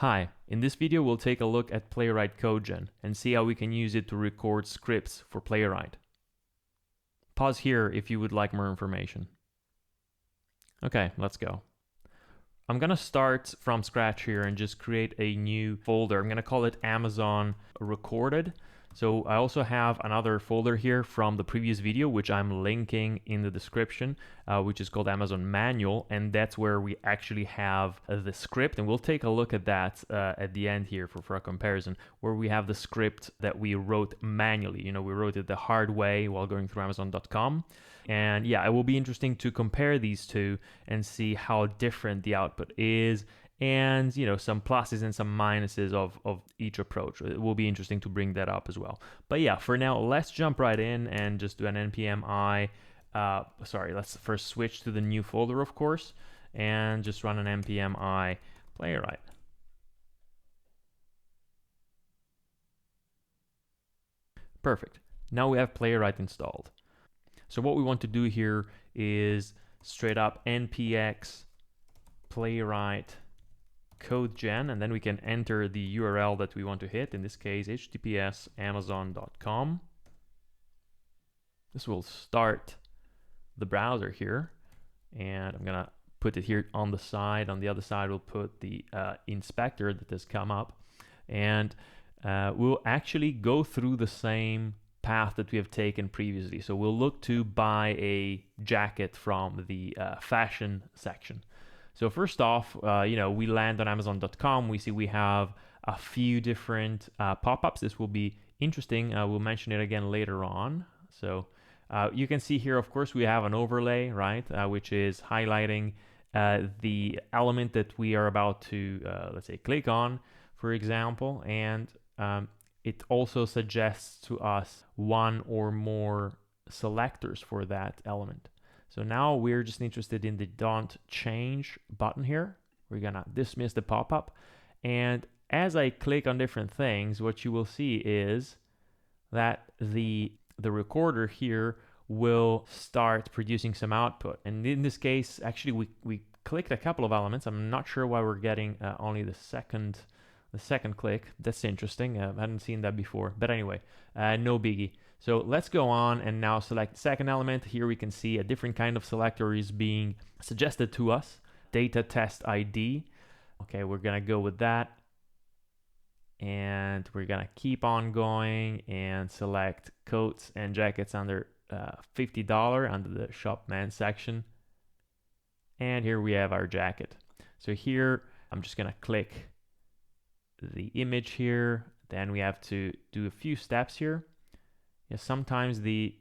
Hi, in this video we'll take a look at Playwright Codegen and see how we can use it to record scripts for Playwright. Pause here if you would like more information. Okay, let's go. I'm gonna start from scratch here and just create a new folder. I'm gonna call it Amazon Recorded. So I also have another folder here from the previous video, which I'm linking in the description, which is called Amazon Manual, and that's where we actually have the script, and we'll take a look at that at the end here for a comparison, where we have the script that we wrote manually. You know, we wrote it the hard way while going through Amazon.com. And yeah, it will be interesting to compare these two and see how different the output is, and you know, some pluses and some minuses of each approach. It will be interesting to bring that up as well. But yeah, for now, let's jump right in and just do an npm i. Let's first switch to the new folder, of course, and just run an npm i playwright. Perfect. Now we have Playwright installed. So what we want to do here is straight up npx playwright Codegen, and then we can enter the URL that we want to hit, in this case https amazon.com. This will start the browser here, and I'm gonna put it here on the side. On the other side we'll put the inspector that has come up, and we'll actually go through the same path that we have taken previously. So we'll look to buy a jacket from the fashion section. So first off, we land on Amazon.com. We see we have a few different pop-ups. This will be interesting. We'll mention it again later on. So you can see here, of course, we have an overlay, right, which is highlighting the element that we are about to, let's say, click on, for example. And it also suggests to us one or more selectors for that element. So now we're just interested in the don't change button here. We're gonna dismiss the pop-up. And as I click on different things, what you will see is that the recorder here will start producing some output. And in this case, actually we clicked a couple of elements. I'm not sure why we're getting only the second click. That's interesting. I hadn't seen that before. But anyway, no biggie. So let's go on and now select the second element. Here we can see a different kind of selector is being suggested to us, data test ID. Okay, we're gonna go with that. And we're gonna keep on going and select coats and jackets under $50 under the shop man section. And here we have our jacket. So here, I'm just gonna click the image here. Then we have to do a few steps here. Yeah, sometimes the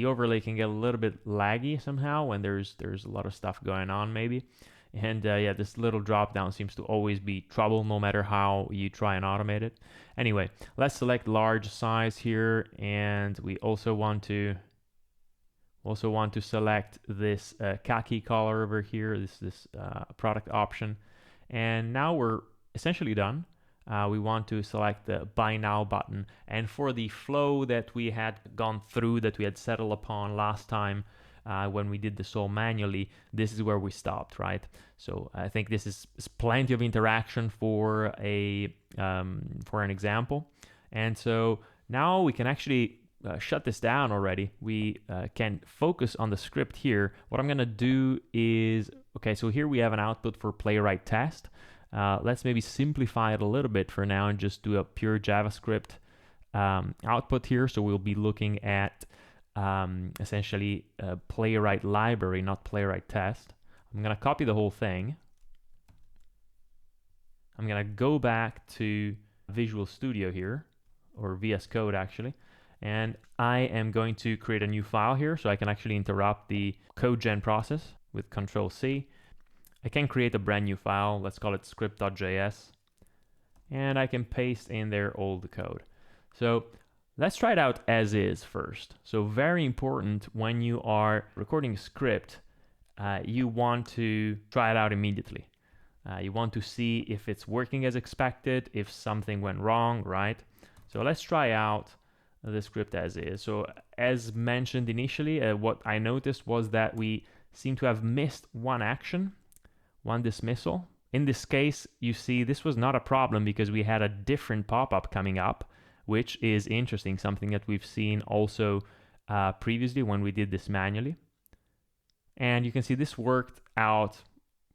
overlay can get a little bit laggy somehow when there's a lot of stuff going on maybe. And this little drop down seems to always be trouble no matter how you try and automate it. Anyway, let's select large size here, and we also want to select this khaki color over here, this product option. And now we're essentially done. We want to select the Buy Now button. And for the flow that we had gone through, that we had settled upon last time when we did this all manually, this is where we stopped, right? So I think this is plenty of interaction for an example. And so now we can actually shut this down already. We can focus on the script here. What I'm gonna do is, okay, so here we have an output for Playwright test. Let's maybe simplify it a little bit for now and just do a pure JavaScript output here. So we'll be looking at essentially a Playwright library, not Playwright test. I'm going to copy the whole thing. I'm going to go back to Visual Studio here, or VS Code actually, and I am going to create a new file here so I can actually interrupt the Codegen process with Control-C. I can create a brand new file, let's call it script.js, and I can paste in there all the code. So let's try it out as is first. So very important when you are recording a script, you want to try it out immediately. You want to see if it's working as expected, if something went wrong, right? So let's try out the script as is. So as mentioned initially, what I noticed was that we seem to have missed one action, one dismissal in this case, you see this was not a problem because we had a different pop-up coming up, which is interesting, something that we've seen also previously when we did this manually. And you can see this worked out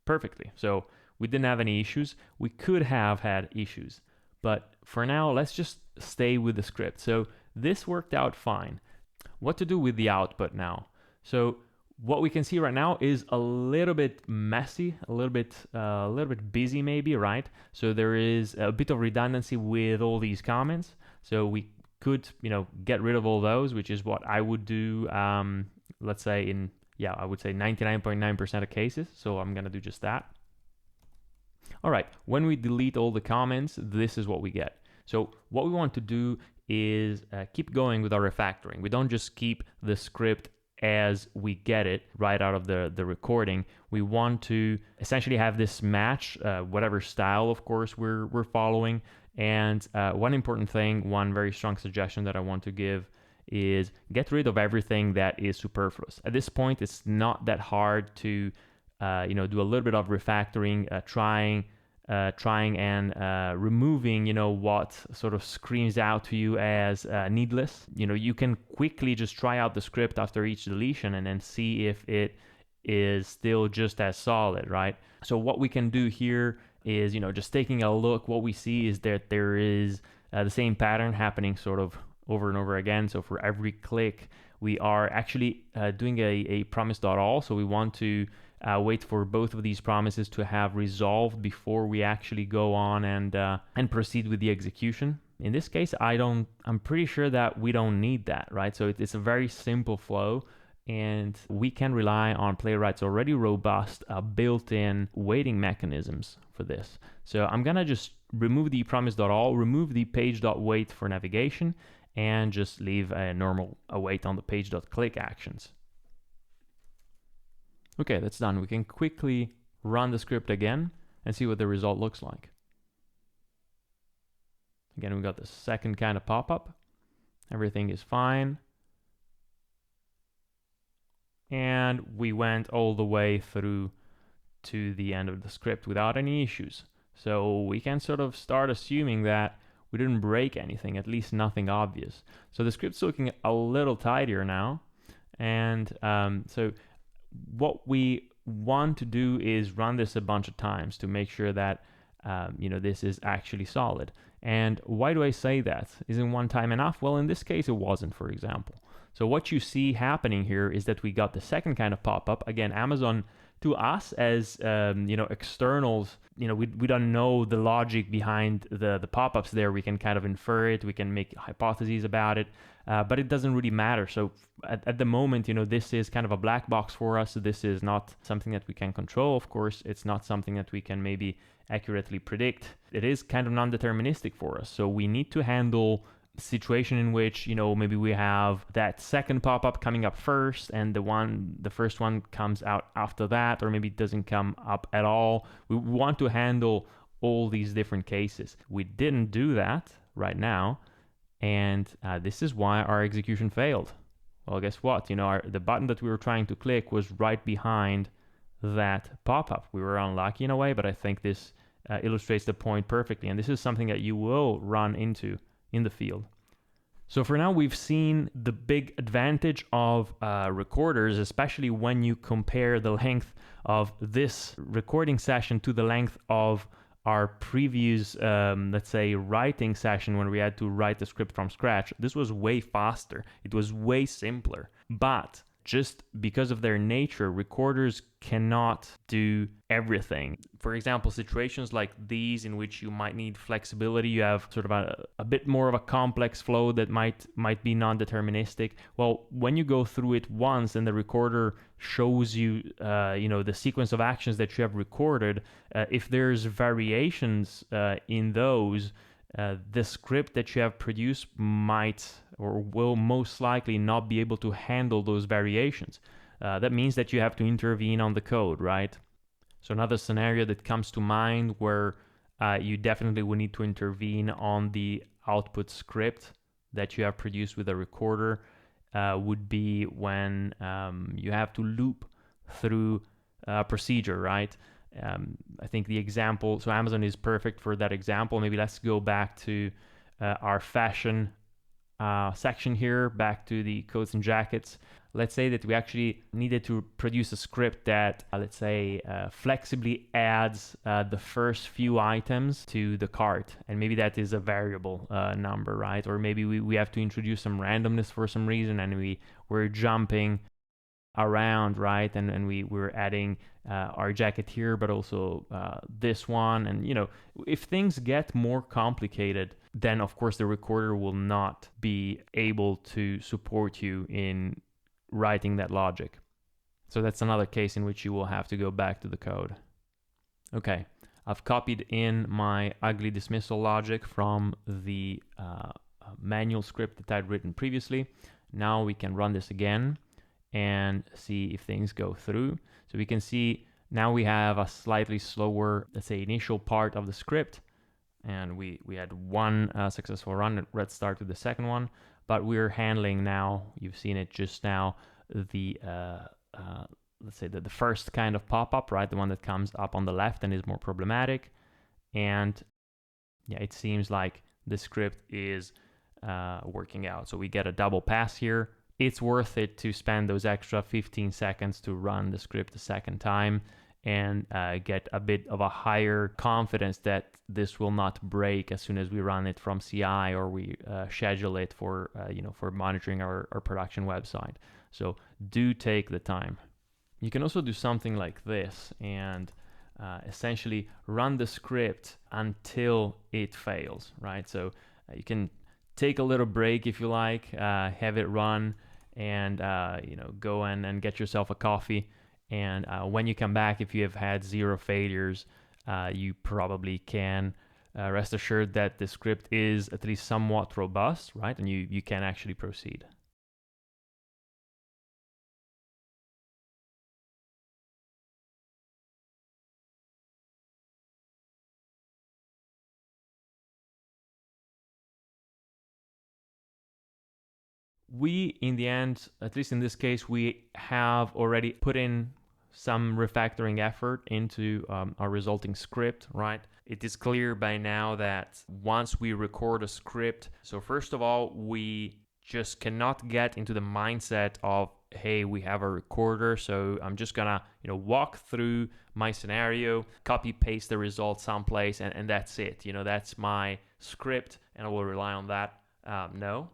perfectly. So we didn't have any issues. We could have had issues, but for now, let's just stay with the script. So this worked out fine. What to do with the output now? So what we can see right now is a little bit messy, a little bit busy maybe, right? So there is a bit of redundancy with all these comments. So we could, get rid of all those, which is what I would do, let's say I would say 99.9% of cases. So I'm going to do just that. All right, when we delete all the comments, this is what we get. So what we want to do is keep going with our refactoring. We don't just keep the script as we get it right out of the recording. We want to essentially have this match whatever style, of course, we're following. And one important thing, one very strong suggestion that I want to give is get rid of everything that is superfluous. At this point, it's not that hard to do a little bit of refactoring, trying and removing, what sort of screams out to you as needless. You can quickly just try out the script after each deletion and then see if it is still just as solid, right? So what we can do here is, just taking a look, what we see is that there is the same pattern happening sort of over and over again. So for every click, we are actually doing a promise.all. So we want to wait for both of these promises to have resolved before we actually go on and proceed with the execution. In this case, I'm pretty sure that we don't need that, right? So it's a very simple flow, and we can rely on Playwright's already robust built-in waiting mechanisms for this. So I'm gonna just remove the promise.all, remove the page.wait for navigation, and just leave a normal await on the page.click actions. Okay, that's done. We can quickly run the script again and see what the result looks like. Again, we got the second kind of pop-up. Everything is fine. And we went all the way through to the end of the script without any issues. So we can sort of start assuming that we didn't break anything, at least nothing obvious. So the script's looking a little tidier now. And so what we want to do is run this a bunch of times to make sure that this is actually solid. And why do I say that? Isn't one time enough? Well, in this case, it wasn't, for example. So what you see happening here is that we got the second kind of pop-up. Again, Amazon, to us as externals, we don't know the logic behind the pop-ups there. We can kind of infer it. We can make hypotheses about it, but it doesn't really matter. So at the moment, this is kind of a black box for us. So this is not something that we can control. Of course, it's not something that we can maybe accurately predict. It is kind of non-deterministic for us. So we need to handle situation in which maybe we have that second pop-up coming up first and the first one comes out after that, or maybe it doesn't come up at all. We want to handle all these different cases. We didn't do that right now, and this is why our execution failed. Well, guess what? The button that we were trying to click was right behind that pop-up. We were unlucky in a way, but I think this illustrates the point perfectly, and this is something that you will run into in the field. So for now, we've seen the big advantage of recorders, especially when you compare the length of this recording session to the length of our previous, let's say, writing session when we had to write the script from scratch. This was way faster. It was way simpler. But just because of their nature, recorders cannot do everything. For example, situations like these in which you might need flexibility, you have sort of a bit more of a complex flow that might be non-deterministic. Well, when you go through it once and the recorder shows you, the sequence of actions that you have recorded, if there's variations in those, the script that you have produced might or will most likely not be able to handle those variations. That means that you have to intervene on the code, right? So another scenario that comes to mind where you definitely would need to intervene on the output script that you have produced with a recorder would be when you have to loop through a procedure, right? I think the example, so Amazon is perfect for that example. Maybe let's go back to our fashion section here, back to the coats and jackets. Let's say that we actually needed to produce a script that, let's say, flexibly adds the first few items to the cart. And maybe that is a variable number, right? Or maybe we have to introduce some randomness for some reason, and we're jumping around, right? And we're adding our jacket here, but also this one. And, if things get more complicated, then of course the recorder will not be able to support you in writing that logic. So that's another case in which you will have to go back to the code. Okay, I've copied in my ugly dismissal logic from the manual script that I'd written previously. Now we can run this again and see if things go through. So we can see now we have a slightly slower, let's say, initial part of the script. And we had one successful run. Let's start with the second one. But we're handling now, you've seen it just now, the let's say the first kind of pop-up, right? The one that comes up on the left and is more problematic. And yeah, it seems like the script is working out. So we get a double pass here. It's worth it to spend those extra 15 seconds to run the script a second time and get a bit of a higher confidence that this will not break as soon as we run it from CI or we schedule it for for monitoring our production website. So do take the time. You can also do something like this and essentially run the script until it fails, right? So you can take a little break if you like, have it run, and go and get yourself a coffee. And when you come back, if you have had 0 failures, you probably can rest assured that the script is at least somewhat robust, right? And you can actually proceed. We, in the end, at least in this case, we have already put in some refactoring effort into our resulting script, right? It is clear by now that once we record a script, so first of all, we just cannot get into the mindset of, hey, we have a recorder, so I'm just gonna, walk through my scenario, copy paste the result someplace, and that's it. That's my script, and I will rely on that. No.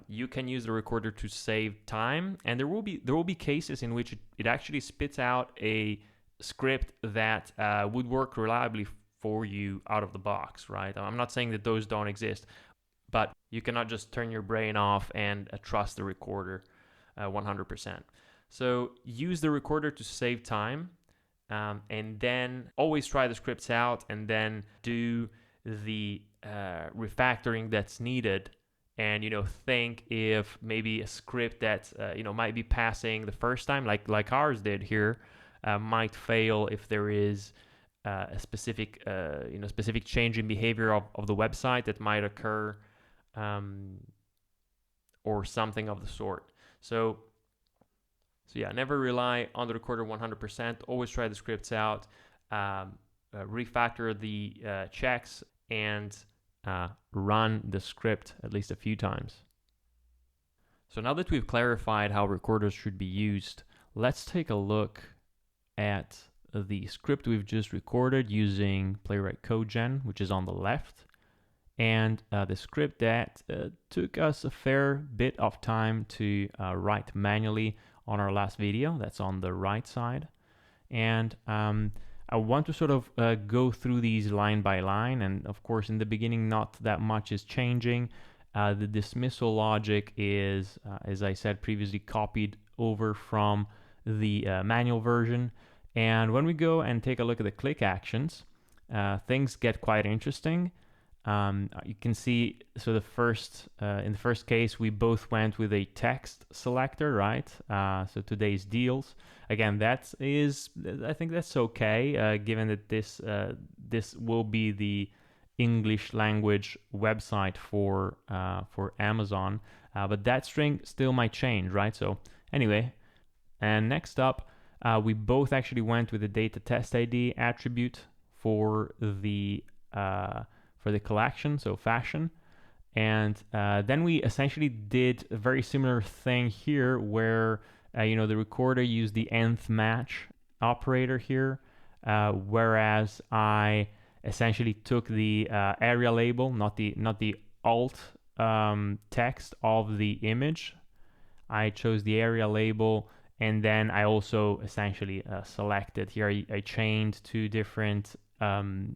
You can use the recorder to save time, and there will be cases in which it actually spits out a script that would work reliably for you out of the box, right? I'm not saying that those don't exist, but you cannot just turn your brain off and trust the recorder 100%. So use the recorder to save time, and then always try the scripts out, and then do the refactoring that's needed. And think if maybe a script that might be passing the first time, like ours did here, might fail if there is a specific change in behavior of the website that might occur, or something of the sort. So yeah, never rely on the recorder 100%. Always try the scripts out, refactor the checks, and run the script at least a few times. So now that we've clarified how recorders should be used, let's take a look at the script we've just recorded using Playwright Codegen, which is on the left, and the script that took us a fair bit of time to write manually on our last video. That's on the right side. And I want to sort of go through these line by line, and of course in the beginning not that much is changing. The dismissal logic is, as I said previously, copied over from the manual version. And when we go and take a look at the click actions, things get quite interesting. You can see, so in the first case, we both went with a text selector, right? So today's deals. Again, I think that's okay, given that this will be the English language website for Amazon, but that string still might change, right? So anyway, and next up, We both actually went with the data test ID attribute for the collection, so fashion. And then we essentially did a very similar thing here where the recorder used the nth match operator here, whereas I essentially took the area label, not the alt text of the image. I chose the area label, and then I also essentially selected here. I chained two different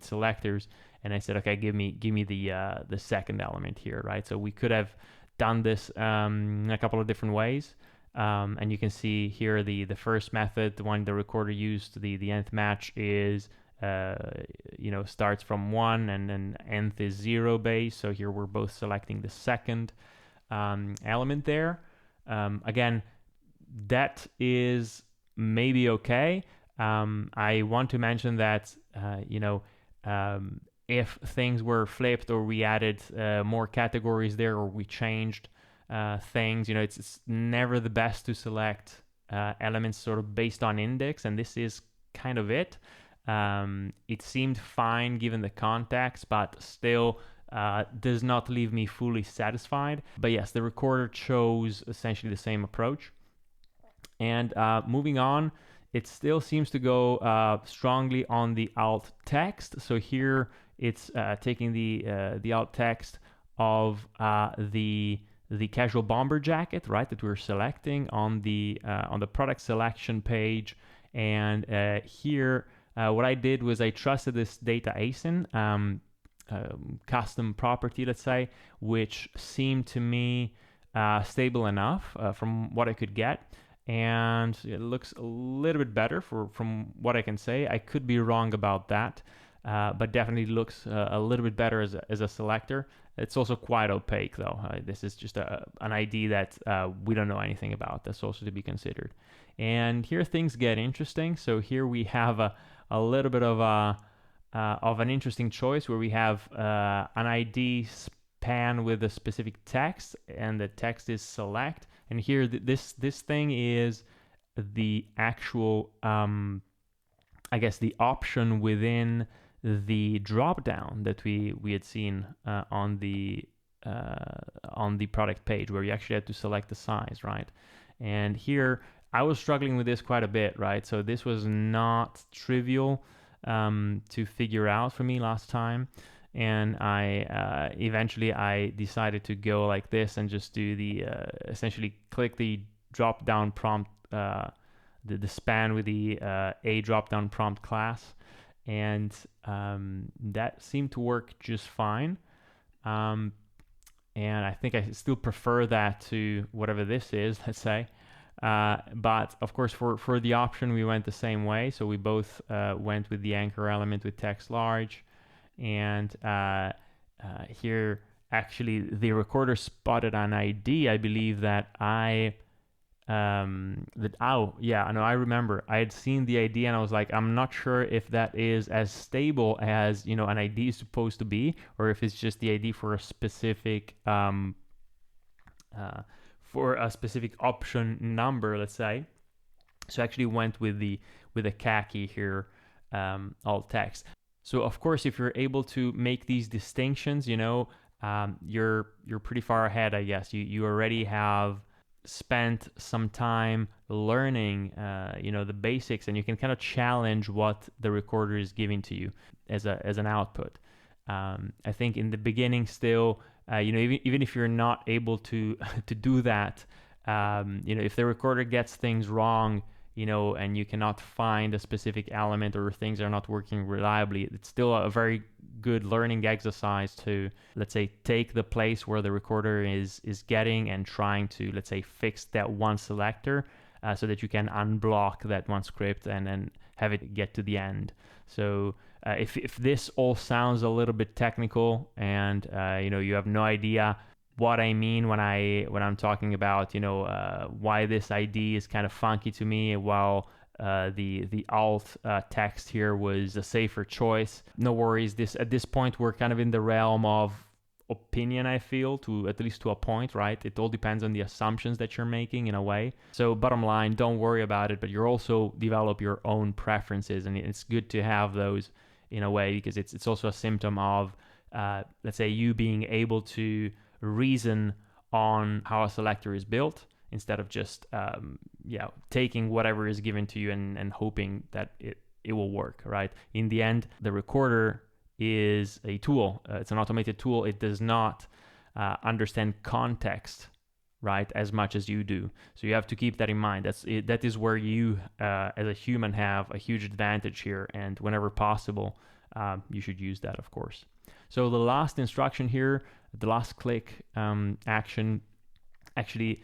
selectors, and I said, okay, give me the second element here, right? So we could have done this a couple of different ways. And you can see here the first method, the one the recorder used, the nth match is starts from 1 and then nth is 0 base. So here we're both selecting the second element there. Again, that is maybe okay. I want to mention that if things were flipped or we added more categories there, or we changed things, it's never the best to select elements sort of based on index, and this is kind of it. It seemed fine given the context, but still does not leave me fully satisfied. But yes, the recorder chose essentially the same approach. And moving on, it still seems to go strongly on the alt text. So here it's taking the alt text of the casual bomber jacket, right, that we're selecting on the product selection page. And here what I did was I trusted this data ASIN custom property, let's say, which seemed to me stable enough from what I could get. And it looks a little bit better from what I can say. I could be wrong about that, but definitely looks a little bit better as a selector. It's also quite opaque, though. This is just an ID that we don't know anything about. That's also to be considered. And here things get interesting. So here we have a little bit of an interesting choice where we have an ID span with a specific text, and the text is select. And here this thing is the actual, I guess, the option within the drop down that we had seen on the product page, where you actually had to select the size, right? And here I was struggling with this quite a bit, right? So this was not trivial to figure out for me last time. And I eventually decided to go like this and just do the essentially click the drop down prompt, the span with the a drop down prompt class, and that seemed to work just fine. And I think I still prefer that to whatever this is, let's say. But of course, for the option, we went the same way. So we both went with the anchor element with text large. And here, actually, the recorder spotted an ID. I believe that I remember. I had seen the ID and I was like, I'm not sure if that is as stable as an ID is supposed to be, or if it's just the ID for a specific option number, let's say. So I actually went with the khaki here, alt text. So of course, if you're able to make these distinctions, you're pretty far ahead, I guess. You already have spent some time learning, the basics, and you can kind of challenge what the recorder is giving to you as an output. I think in the beginning, still, even if you're not able to do that, if the recorder gets things wrong, and you cannot find a specific element, or things are not working reliably, it's still a very good learning exercise to, let's say, take the place where the recorder is getting and trying to, let's say, fix that one selector so that you can unblock that one script and then have it get to the end. So if this all sounds a little bit technical and you have no idea what I mean when I'm talking about why this ID is kind of funky to me, while the alt text here was a safer choice, no worries. At this point we're kind of in the realm of opinion, I feel, to at least to a point, right? It all depends on the assumptions that you're making in a way. So bottom line, don't worry about it, but you're also develop your own preferences, and it's good to have those in a way, because it's also a symptom of, let's say, you being able to reason on how a selector is built instead of just taking whatever is given to you and hoping that it will work, right? In the end, the recorder is a tool. It's an automated tool. It does not understand context, right, as much as you do. So you have to keep that in mind. That is where you, as a human, have a huge advantage here. And whenever possible, you should use that, of course. So the last instruction here, the last click action, actually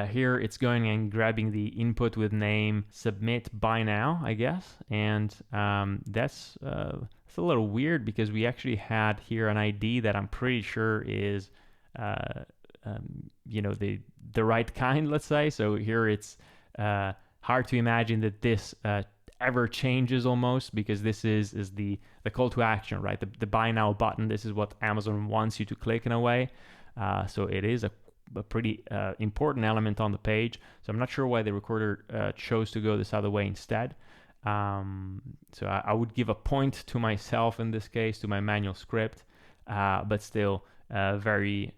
here it's going and grabbing the input with name submit by now, I guess. And that's it's a little weird because we actually had here an ID that I'm pretty sure is the right kind, let's say. So here it's hard to imagine that this ever changes almost, because this is the call to action, right? The buy now button. This is what Amazon wants you to click in a way. So it is a pretty important element on the page. So I'm not sure why the recorder chose to go this other way instead. So I would give a point to myself in this case, to my manual script, but still very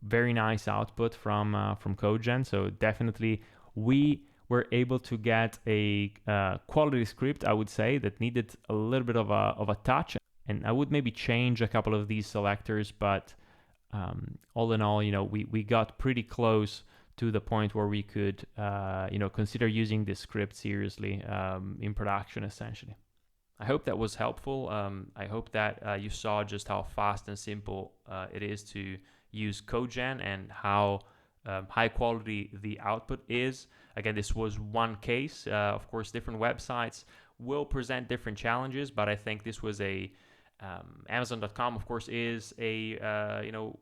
nice output from Codegen. So definitely we were able to get a quality script, I would say, that needed a little bit of a touch, and I would maybe change a couple of these selectors, but all in all, we got pretty close to the point where we could, consider using this script seriously in production, essentially. I hope that was helpful. I hope that you saw just how fast and simple it is to use Codegen and how high quality the output is. Again, this was one case. Of course, different websites will present different challenges, but I think this was Amazon.com, of course, is a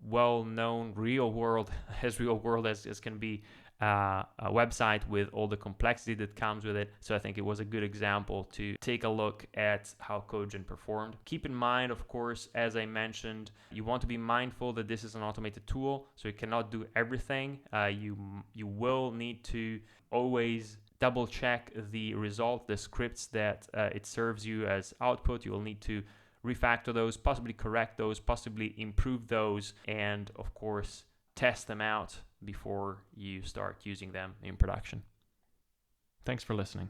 well-known real world as can be a website with all the complexity that comes with it. So I think it was a good example to take a look at how Codegen performed. Keep in mind, of course, as I mentioned, you want to be mindful that this is an automated tool, so it cannot do everything. You will need to always double check the result, the scripts that it serves you as output. You will need to refactor those, possibly correct those, possibly improve those, and of course test them out before you start using them in production. Thanks for listening.